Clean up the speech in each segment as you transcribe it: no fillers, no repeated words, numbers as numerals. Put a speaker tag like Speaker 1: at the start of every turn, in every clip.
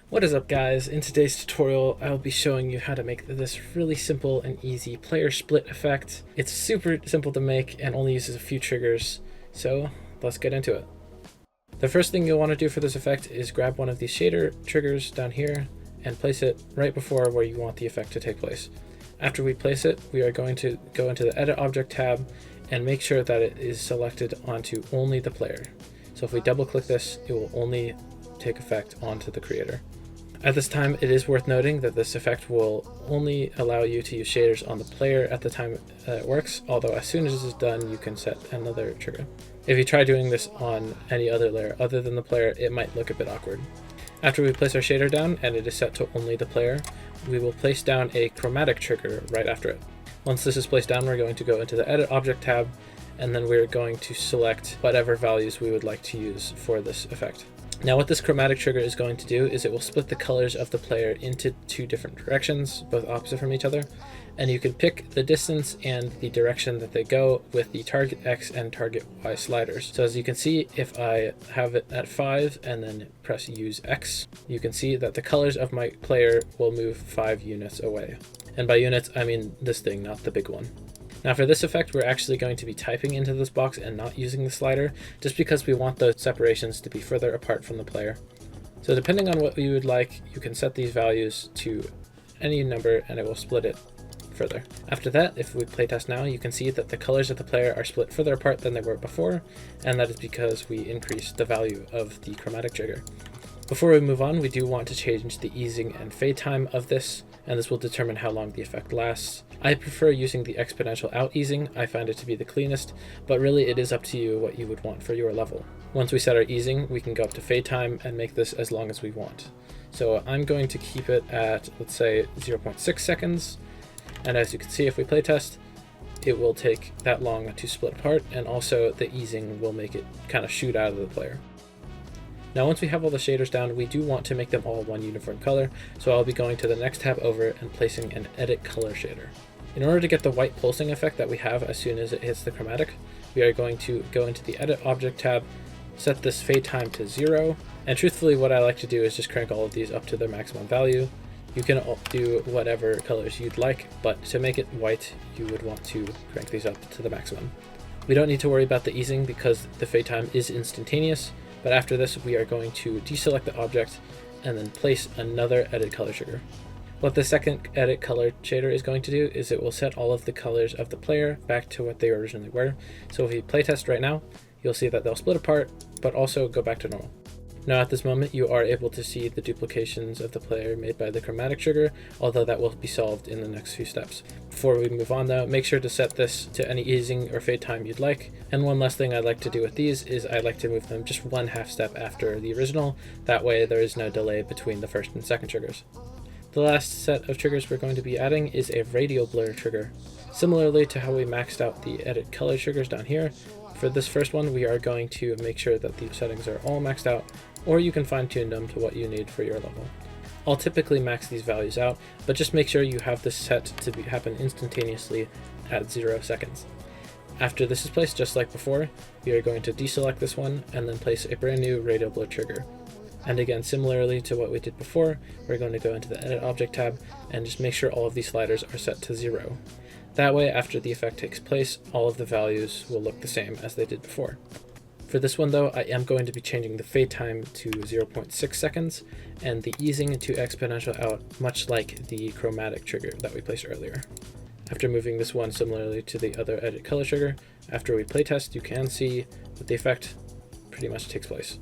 Speaker 1: What is up, guys? In today's tutorial I will be showing you how to make this really simple and easy player split effect. It's super simple to make and only uses a few triggers, so let's get into it. The first thing you'll want to do for this effect is grab one of these shader triggers down here and place it right before where you want the effect to take place. After we place it, we are going to go into the Edit Object tab and make sure that it is selected onto only the player. So if we double click this, it will only take effect onto the creator. At this time, it is worth noting that this effect will only allow you to use shaders on the player at the time it works, although as soon as this is done, you can set another trigger. If you try doing this on any other layer other than the player, it might look a bit awkward. After we place our shader down and it is set to only the player, we will place down a chromatic trigger right after it. Once this is placed down, we're going to go into the Edit Object tab, and then we're going to select whatever values we would like to use for this effect. Now what this chromatic trigger is going to do is it will split the colors of the player into two different directions, both opposite from each other, and you can pick the distance and the direction that they go with the target X and target Y sliders. So as you can see, if I have it at 5 and then press use X, you can see that the colors of my player will move 5 units away. And by units, I mean this thing, not the big one. Now for this effect, we're actually going to be typing into this box and not using the slider, just because we want those separations to be further apart from the player. So depending on what you would like, you can set these values to any number and it will split it further. After that, if we playtest now, you can see that the colors of the player are split further apart than they were before, and that is because we increased the value of the chromatic trigger. Before we move on, we do want to change the easing and fade time of this, and this will determine how long the effect lasts. I prefer using the exponential out easing. I find it to be the cleanest, but really it is up to you what you would want for your level. Once we set our easing, we can go up to fade time and make this as long as we want. So I'm going to keep it at, let's say, 0.6 seconds. And as you can see, if we playtest, it will take that long to split apart, and also the easing will make it kind of shoot out of the player. Now once we have all the shaders down, we do want to make them all one uniform color, so I'll be going to the next tab over and placing an Edit Color shader. In order to get the white pulsing effect that we have as soon as it hits the chromatic, we are going to go into the Edit Object tab, set this fade time to 0, and truthfully what I like to do is just crank all of these up to their maximum value. You can do whatever colors you'd like, but to make it white, you would want to crank these up to the maximum. We don't need to worry about the easing because the fade time is instantaneous, but after this we are going to deselect the object and then place another Edit Color trigger. What the second Edit Color shader is going to do is it will set all of the colors of the player back to what they originally were. So if you playtest right now, you'll see that they'll split apart, but also go back to normal. Now at this moment, you are able to see the duplications of the player made by the chromatic trigger, although that will be solved in the next few steps. Before we move on though, make sure to set this to any easing or fade time you'd like. And one last thing I'd like to do with these is I like to move them just 1/2 step after the original. That way there is no delay between the first and second triggers. The last set of triggers we're going to be adding is a radial blur trigger. Similarly to how we maxed out the Edit Color triggers down here, for this first one we are going to make sure that the settings are all maxed out, or you can fine-tune them to what you need for your level. I'll typically max these values out, but just make sure you have this set to happen instantaneously at 0 seconds. After this is placed, just like before, we are going to deselect this one and then place a brand new radial blur trigger. And again, similarly to what we did before, we're going to go into the Edit Object tab and just make sure all of these sliders are set to 0. That way, after the effect takes place, all of the values will look the same as they did before. For this one though, I am going to be changing the fade time to 0.6 seconds and the easing to exponential out, much like the chromatic trigger that we placed earlier. After moving this one similarly to the other Edit Color trigger, after we playtest, you can see that the effect pretty much takes place.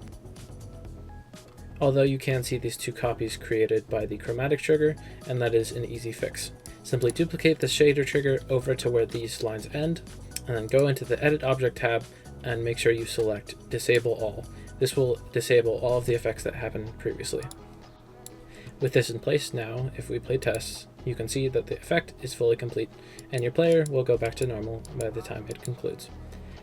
Speaker 1: Although you can see these two copies created by the chromatic trigger, and that is an easy fix. Simply duplicate the shader trigger over to where these lines end, and then go into the Edit Object tab and make sure you select Disable All. This will disable all of the effects that happened previously. With this in place now, if we play tests, you can see that the effect is fully complete, and your player will go back to normal by the time it concludes.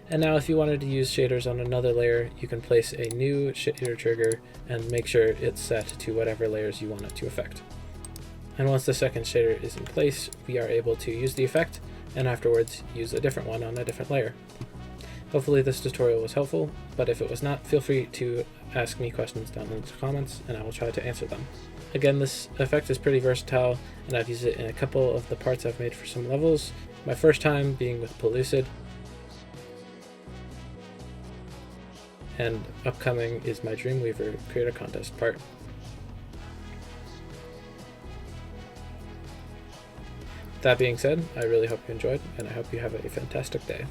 Speaker 1: And now if you wanted to use shaders on another layer, you can place a new shader trigger and make sure it's set to whatever layers you want it to affect. And once the second shader is in place, we are able to use the effect and afterwards use a different one on a different layer. Hopefully this tutorial was helpful, but if it was not, feel free to ask me questions down in the comments and I will try to answer them. Again, this effect is pretty versatile and I've used it in a couple of the parts I've made for some levels. My first time being with Pellucid, and upcoming is my Dreamweaver Creator Contest part. That being said, I really hope you enjoyed and I hope you have a fantastic day.